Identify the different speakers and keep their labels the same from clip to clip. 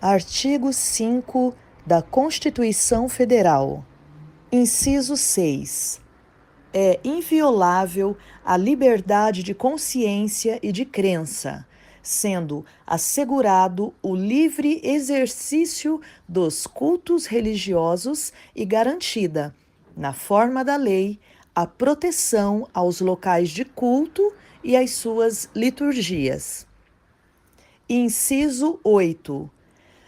Speaker 1: Artigo 5 da Constituição Federal. Inciso 6. É inviolável a liberdade de consciência e de crença, sendo assegurado o livre exercício dos cultos religiosos e garantida, na forma da lei, a proteção aos locais de culto e às suas liturgias. Inciso 8.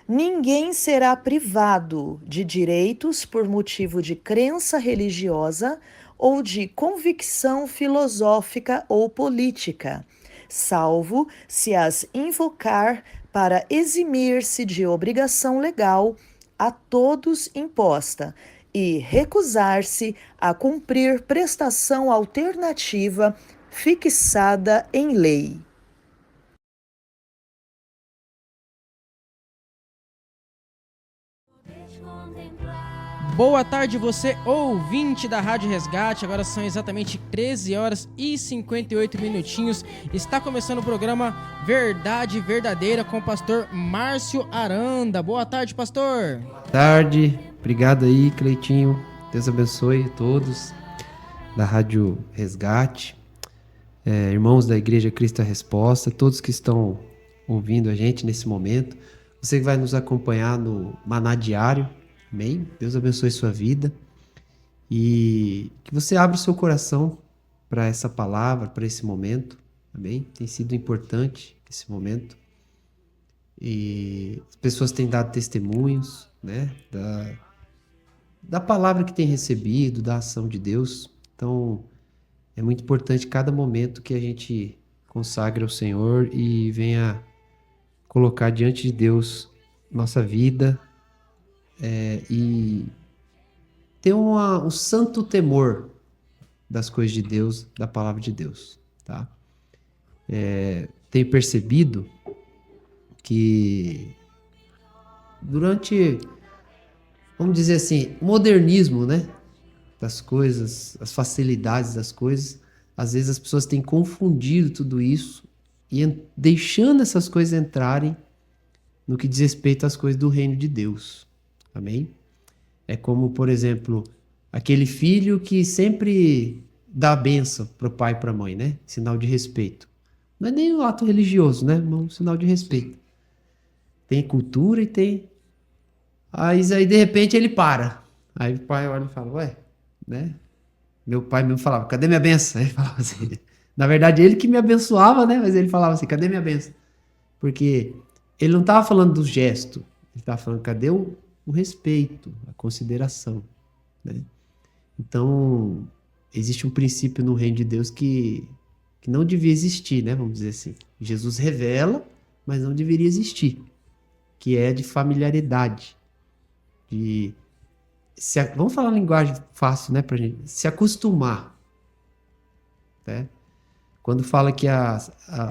Speaker 1: Ninguém será privado de direitos por motivo de crença religiosa ou de convicção filosófica ou política, salvo se as invocar para eximir-se de obrigação legal a todos imposta e recusar-se a cumprir prestação alternativa fixada em lei.
Speaker 2: Boa tarde, você ouvinte da Rádio Resgate. Agora são exatamente 13 horas e 58 minutinhos. Está começando o programa Verdade Verdadeira com o pastor Márcio Aranda. Boa tarde, pastor.
Speaker 3: Boa tarde. Obrigado aí, Cleitinho. Deus abençoe a todos da Rádio Resgate. Irmãos da Igreja Cristo a Resposta, todos que estão ouvindo a gente nesse momento. Você que vai nos acompanhar no Maná Diário. Amém? Deus abençoe sua vida e que você abra o seu coração para essa palavra, para esse momento. Amém? Tem sido importante esse momento e as pessoas têm dado testemunhos, né, da palavra que tem recebido, da ação de Deus. Então, é muito importante cada momento que a gente consagre ao Senhor e venha colocar diante de Deus nossa vida, e ter um santo temor das coisas de Deus, da palavra de Deus, tá? Tenho percebido que durante, vamos dizer assim, o modernismo, né, das coisas, as facilidades das coisas, às vezes as pessoas têm confundido tudo isso e deixando essas coisas entrarem no que diz respeito às coisas do reino de Deus. Amém? É como, por exemplo, aquele filho que sempre dá a benção para o pai e para a mãe, né? Sinal de respeito. Não é nem um ato religioso, né? É um sinal de respeito. Tem cultura e tem... Aí de repente ele para. Aí o pai olha e fala, ué, né? Meu pai mesmo falava, cadê minha benção? Aí ele falava assim. Na verdade, ele que me abençoava, né? Mas ele falava assim, cadê minha benção? Porque ele não estava falando do gesto. Ele estava falando, cadê o respeito, a consideração, né? Então, existe um princípio no reino de Deus que não devia existir, né? Vamos dizer assim. Jesus revela, mas não deveria existir, que é de familiaridade, vamos falar linguagem fácil, né, pra gente, se acostumar, né? Quando fala que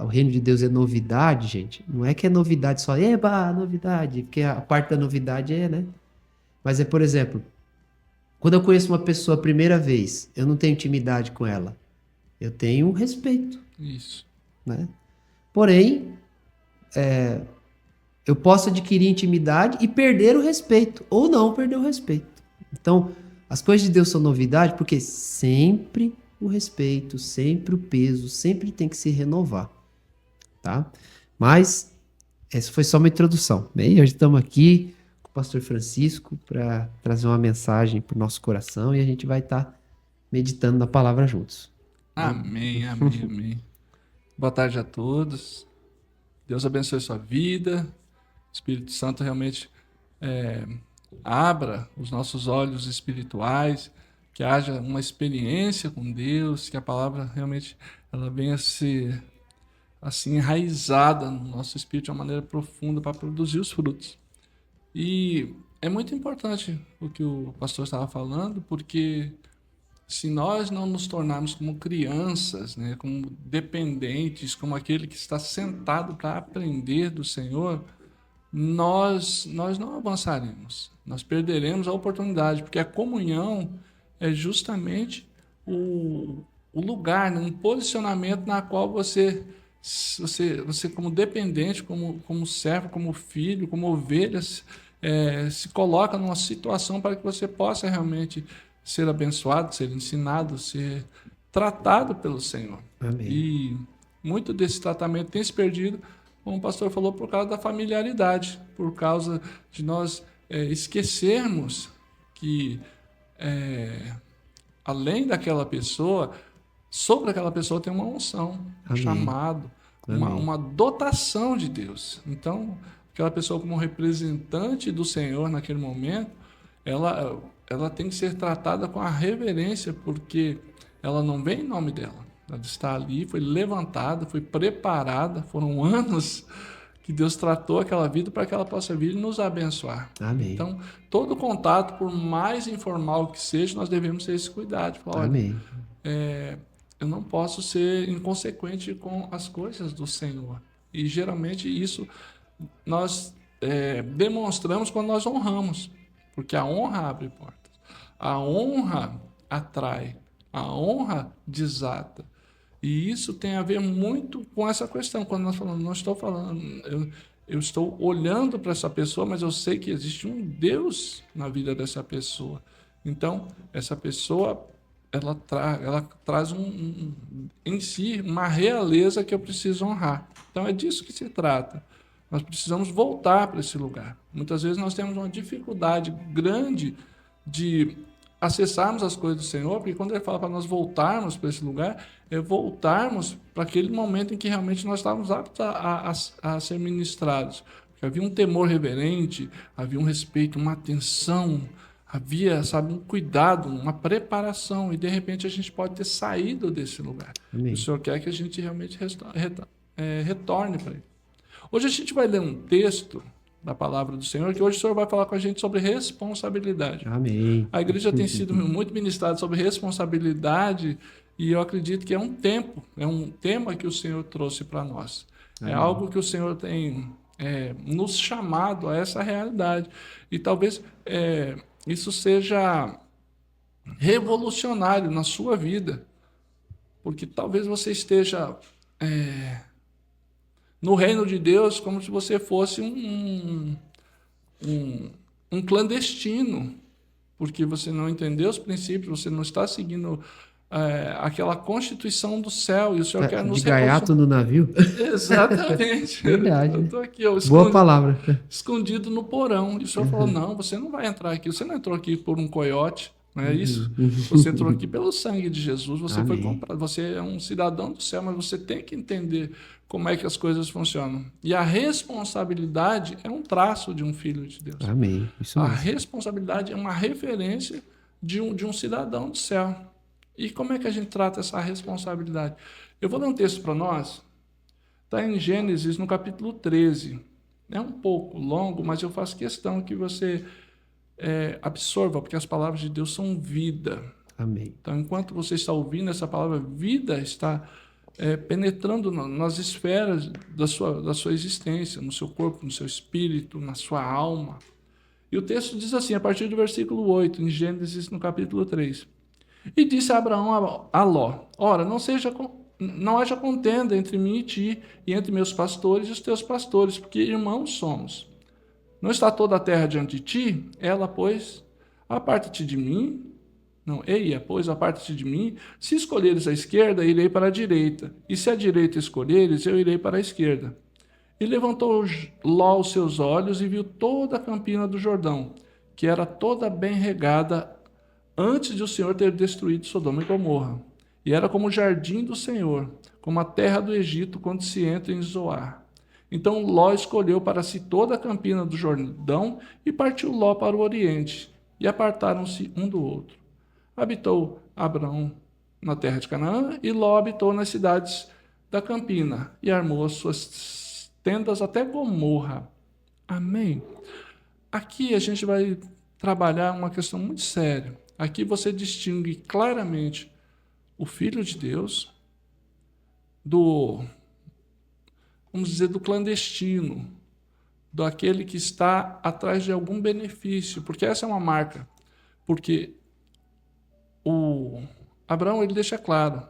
Speaker 3: o reino de Deus é novidade, gente, não é que é novidade só, eba, novidade, porque a parte da novidade né? Mas por exemplo, quando eu conheço uma pessoa a primeira vez, eu não tenho intimidade com ela, eu tenho respeito.
Speaker 4: Isso.
Speaker 3: Né? Porém, eu posso adquirir intimidade e perder o respeito, ou não perder o respeito. Então, as coisas de Deus são novidade porque sempre o respeito, sempre o peso, sempre tem que se renovar, tá? Mas essa foi só uma introdução, bem? Hoje estamos aqui com o pastor Francisco para trazer uma mensagem para o nosso coração e a gente vai estar meditando na palavra juntos.
Speaker 4: Amém, amém, amém. Boa tarde a todos. Deus abençoe sua vida. O Espírito Santo realmente abra os nossos olhos espirituais, que haja uma experiência com Deus, que a palavra realmente ela venha ser assim enraizada no nosso espírito de uma maneira profunda para produzir os frutos. E é muito importante o que o pastor estava falando, porque se nós não nos tornarmos como crianças, né, como dependentes, como aquele que está sentado para aprender do Senhor, nós não avançaremos. Nós perderemos a oportunidade, porque a comunhão é justamente o lugar, um posicionamento na qual você você como dependente, como servo, como filho, como ovelha, se coloca numa situação para que você possa realmente ser abençoado, ser ensinado, ser tratado pelo Senhor.
Speaker 3: Amém.
Speaker 4: E muito desse tratamento tem se perdido, como o pastor falou, por causa da familiaridade, por causa de nós esquecermos que além daquela pessoa, sobre aquela pessoa tem uma unção, um
Speaker 3: Amém.
Speaker 4: chamado, uma dotação de Deus. Então, aquela pessoa como representante do Senhor naquele momento, ela tem que ser tratada com a reverência, porque ela não vem em nome dela. Ela está ali, foi levantada, foi preparada, foram anos que Deus tratou aquela vida para que ela possa vir e nos abençoar.
Speaker 3: Amém.
Speaker 4: Então, todo contato, por mais informal que seja, nós devemos ter esse cuidado. Falar, olha,
Speaker 3: Amém.
Speaker 4: eu não posso ser inconsequente com as coisas do Senhor. E geralmente isso nós demonstramos quando nós honramos, porque a honra abre portas, a honra atrai, a honra desata. E isso tem a ver muito com essa questão. Quando nós falamos, não estou falando, eu estou olhando para essa pessoa, mas eu sei que existe um Deus na vida dessa pessoa. Então, essa pessoa, ela traz em si uma realeza que eu preciso honrar. Então, é disso que se trata. Nós precisamos voltar para esse lugar. Muitas vezes nós temos uma dificuldade grande de acessarmos as coisas do Senhor, porque quando ele fala para nós voltarmos para esse lugar, é voltarmos para aquele momento em que realmente nós estávamos aptos a ser ministrados. Porque havia um temor reverente, havia um respeito, uma atenção, havia, um cuidado, uma preparação, e de repente a gente pode ter saído desse lugar.
Speaker 3: Amém.
Speaker 4: O Senhor quer que a gente realmente retorne para ele. Hoje a gente vai ler um texto da palavra do Senhor, que hoje o Senhor vai falar com a gente sobre responsabilidade.
Speaker 3: Amém.
Speaker 4: A igreja tem sido muito ministrada sobre responsabilidade, e eu acredito que é um tema que o Senhor trouxe para nós.
Speaker 3: Amém.
Speaker 4: É algo que o Senhor tem nos chamado a essa realidade. E talvez isso seja revolucionário na sua vida, porque talvez você esteja no reino de Deus como se você fosse um clandestino, porque você não entendeu os princípios, você não está seguindo aquela constituição do céu, e o Senhor quer nos
Speaker 3: de gaiato no navio.
Speaker 4: Exatamente.
Speaker 3: Verdade.
Speaker 4: Eu estou aqui,
Speaker 3: Boa palavra.
Speaker 4: escondido no porão. E o Senhor falou, não, você não vai entrar aqui. Você não entrou aqui por um coiote, não é isso? Você entrou aqui pelo sangue de Jesus, você foi comprado. Você é um cidadão do céu, mas você tem que entender como é que as coisas funcionam. E a responsabilidade é um traço de um filho de Deus.
Speaker 3: Amém. Isso
Speaker 4: A
Speaker 3: mesmo.
Speaker 4: responsabilidade é uma referência de um cidadão do céu. E como é que a gente trata essa responsabilidade? Eu vou ler um texto para nós. Está em Gênesis, no capítulo 13. É um pouco longo, mas eu faço questão que você absorva, porque as palavras de Deus são vida.
Speaker 3: Amém.
Speaker 4: Então, enquanto você está ouvindo essa palavra, vida está penetrando nas esferas da sua existência, no seu corpo, no seu espírito, na sua alma. E o texto diz assim, a partir do versículo 8, em Gênesis, no capítulo 3. E disse Abraão a Ló, ora, não haja contenda entre mim e ti, e entre meus pastores e os teus pastores, porque irmãos somos. Não está toda a terra diante de ti? Ela, pois, aparta-te de mim. Não, eia, pois, aparta-te de mim. Se escolheres a esquerda, irei para a direita. E se a direita escolheres, eu irei para a esquerda. E levantou Ló os seus olhos e viu toda a campina do Jordão, que era toda bem regada, antes de o Senhor ter destruído Sodoma e Gomorra. E era como o jardim do Senhor, como a terra do Egito, quando se entra em Zoar. Então Ló escolheu para si toda a campina do Jordão, e partiu Ló para o oriente, e apartaram-se um do outro. Habitou Abrão na terra de Canaã, e Ló habitou nas cidades da campina, e armou as suas tendas até Gomorra. Amém? Aqui a gente vai trabalhar uma questão muito séria. Aqui você distingue claramente o Filho de Deus vamos dizer, do clandestino, daquele que está atrás de algum benefício, porque essa é uma marca. Porque o Abraão, ele deixa claro,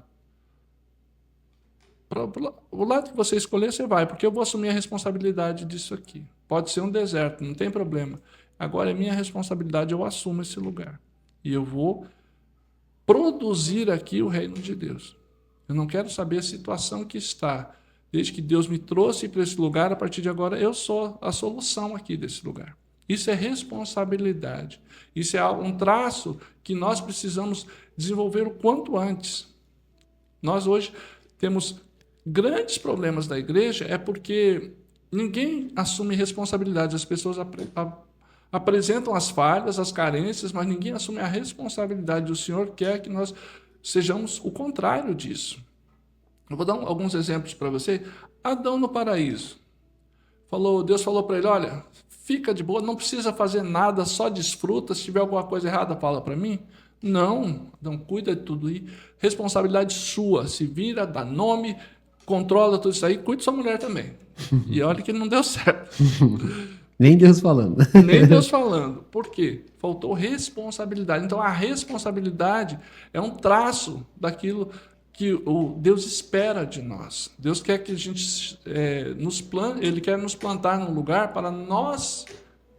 Speaker 4: o lado que você escolher, você vai, porque eu vou assumir a responsabilidade disso aqui. Pode ser um deserto, não tem problema. Agora é minha responsabilidade, eu assumo esse lugar. E eu vou produzir aqui o reino de Deus. Eu não quero saber a situação que está. Desde que Deus me trouxe para esse lugar, a partir de agora eu sou a solução aqui desse lugar. Isso é responsabilidade. Isso é um traço que nós precisamos desenvolver o quanto antes. Nós hoje temos grandes problemas da igreja, é porque ninguém assume responsabilidade. As pessoas apresentam as falhas, as carências, mas ninguém assume a responsabilidade. O Senhor quer que nós sejamos o contrário disso. Eu vou dar alguns exemplos para você. Adão no paraíso. Deus falou para ele, olha, fica de boa, não precisa fazer nada, só desfruta. Se tiver alguma coisa errada, fala para mim. Não, Adão, cuida de tudo aí. Responsabilidade sua. Se vira, dá nome, controla tudo isso aí, cuida de sua mulher também. E olha que não deu certo.
Speaker 3: Nem Deus falando.
Speaker 4: Nem Deus falando. Por quê? Faltou responsabilidade. Então, a responsabilidade é um traço daquilo que o Deus espera de nós. Deus quer que a gente Ele quer nos plantar num lugar para nós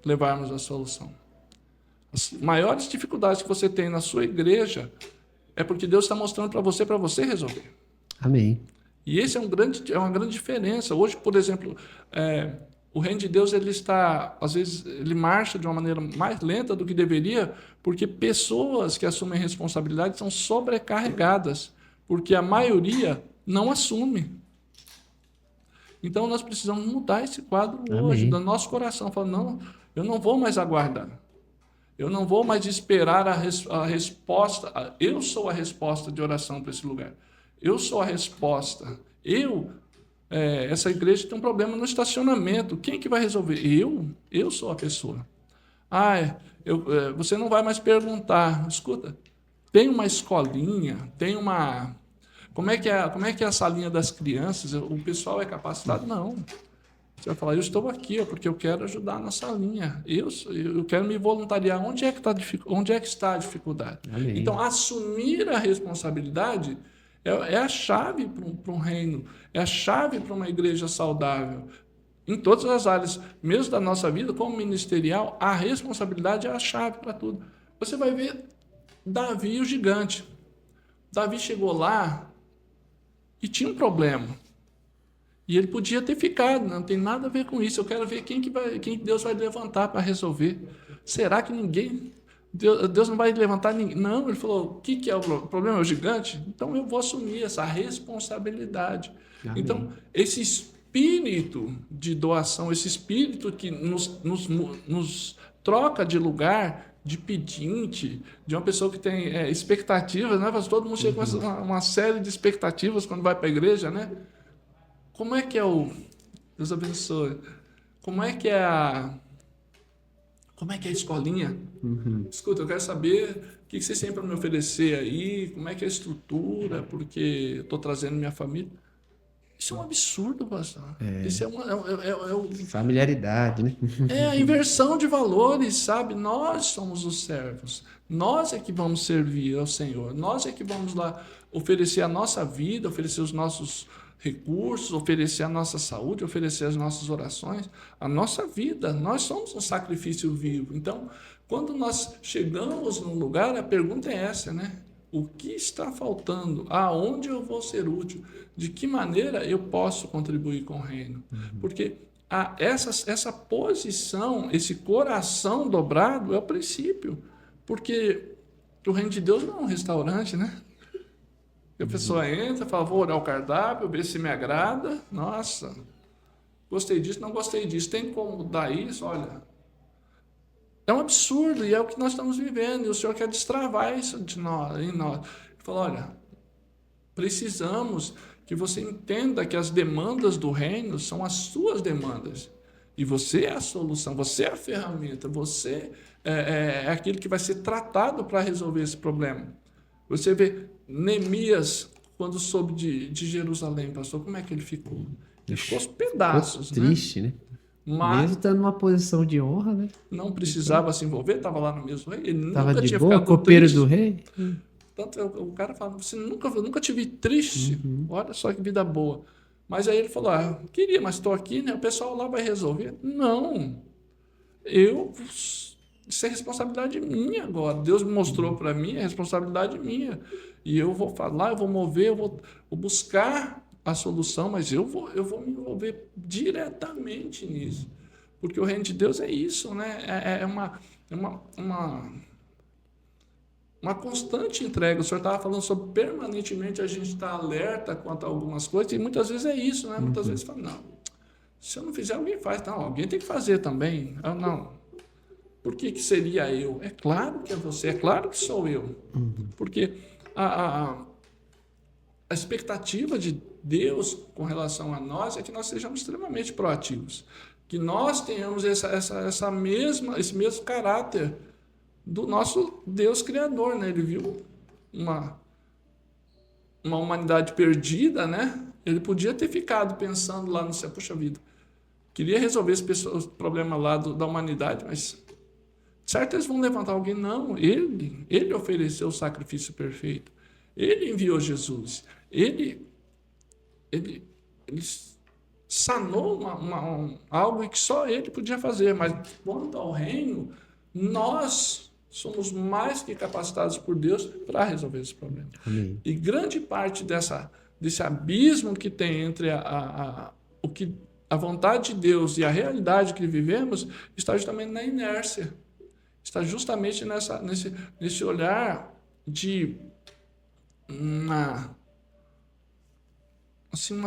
Speaker 4: levarmos a solução. As maiores dificuldades que você tem na sua igreja é porque Deus está mostrando para você resolver.
Speaker 3: Amém.
Speaker 4: E esse é uma grande diferença. Hoje, por exemplo, o reino de Deus, ele está, às vezes, ele marcha de uma maneira mais lenta do que deveria, porque pessoas que assumem responsabilidade são sobrecarregadas, porque a maioria não assume. Então, nós precisamos mudar esse quadro hoje, do nosso coração. Falar, não, eu não vou mais aguardar. Eu não vou mais esperar a resposta. Eu sou a resposta de oração para esse lugar. Eu sou a resposta. Essa igreja tem um problema no estacionamento. Quem que vai resolver? Eu sou a pessoa. Você não vai mais perguntar. Escuta, tem uma escolinha, tem uma... Como é que é a salinha das crianças? O pessoal é capacitado? Não. Você vai falar, eu estou aqui porque eu quero ajudar na salinha. Eu quero me voluntariar. Onde é que está a dificuldade?
Speaker 3: Amém.
Speaker 4: Então, assumir a responsabilidade é a chave para um reino, é a chave para uma igreja saudável. Em todas as áreas, mesmo da nossa vida, como ministerial, a responsabilidade é a chave para tudo. Você vai ver Davi, o gigante. Davi chegou lá e tinha um problema. E ele podia ter ficado, não tem nada a ver com isso. Eu quero ver quem Deus vai levantar para resolver. Será que ninguém... Deus não vai levantar ninguém? Não, ele falou, o que é o problema? É o gigante? Então eu vou assumir essa responsabilidade.
Speaker 3: Amém.
Speaker 4: Então, esse espírito de doação, esse espírito que nos troca de lugar, de pedinte, de uma pessoa que tem expectativas, né? Todo mundo chega com uma série de expectativas quando vai para a igreja, né? Como é que é Deus abençoe. Como é que é a escolinha?
Speaker 3: Uhum.
Speaker 4: Escuta, eu quero saber o que vocês têm para me oferecer aí, como é que é a estrutura, porque eu estou trazendo minha família. Isso é um absurdo, pastor. Isso
Speaker 3: Familiaridade, né?
Speaker 4: É a inversão de valores, sabe? Nós somos os servos. Nós é que vamos servir ao Senhor. Nós é que vamos lá oferecer a nossa vida, oferecer os nossos recursos, oferecer a nossa saúde, oferecer as nossas orações, a nossa vida. Nós somos um sacrifício vivo. Então, quando nós chegamos num lugar, a pergunta é essa, né? O que está faltando? Aonde eu vou ser útil? De que maneira eu posso contribuir com o reino? Porque essa posição, esse coração dobrado é o princípio. Porque o reino de Deus não é um restaurante, né? E a pessoa entra, fala, vou olhar o cardápio, ver se me agrada. Nossa, gostei disso, não gostei disso. Tem como mudar isso? Olha, é um absurdo e é o que nós estamos vivendo. E o Senhor quer destravar isso em nós. Ele falou, olha, precisamos que você entenda que as demandas do reino são as suas demandas. E você é a solução, você é a ferramenta, você é aquele que vai ser tratado para resolver esse problema. Você vê Neemias, quando soube de Jerusalém, pastor, como é que ele ficou? Ele ficou aos pedaços.
Speaker 3: Ficou triste, né?
Speaker 4: Mas
Speaker 3: mesmo estando numa posição de honra, né?
Speaker 4: Não precisava se envolver, estava lá no mesmo rei. Ele
Speaker 3: Tava
Speaker 4: nunca
Speaker 3: de
Speaker 4: tinha
Speaker 3: boa,
Speaker 4: ficado
Speaker 3: copeiro
Speaker 4: triste.
Speaker 3: do rei.
Speaker 4: tanto o cara fala, você nunca te vi triste, olha só que vida boa. Mas aí ele falou, queria, mas estou aqui, né? O pessoal lá vai resolver. Não, isso é responsabilidade minha agora. Deus me mostrou para mim, é responsabilidade minha. E eu vou falar, eu vou mover, eu vou buscar a solução, mas eu vou me envolver diretamente nisso. Porque o reino de Deus é isso, né? É uma constante entrega. O senhor estava falando sobre permanentemente a gente estar alerta quanto a algumas coisas, e muitas vezes é isso, né? Muitas vezes fala, não, se eu não fizer, alguém faz. Não, alguém tem que fazer também. Não. Por que seria eu? É claro que é você, é claro que sou eu. Porque a expectativa de Deus com relação a nós é que nós sejamos extremamente proativos. Que nós tenhamos esse mesmo caráter do nosso Deus Criador, né? Ele viu uma humanidade perdida, né? Ele podia ter ficado pensando lá no céu, puxa vida, queria resolver esse problema lá da humanidade, mas certo eles vão levantar alguém. Não, ele ofereceu o sacrifício perfeito. Ele enviou Jesus. Ele sanou algo que só ele podia fazer. Mas quanto ao reino, nós somos mais que capacitados por Deus para resolver esse problema.
Speaker 3: Amém.
Speaker 4: E grande parte desse abismo que tem entre a vontade de Deus e a realidade que vivemos está justamente na inércia. Está justamente nesse olhar de uma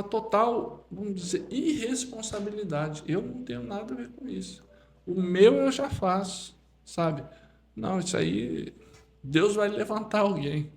Speaker 4: total, vamos dizer, irresponsabilidade. Eu não tenho nada a ver com isso. O meu eu já faço, sabe? Não, isso aí, Deus vai levantar alguém.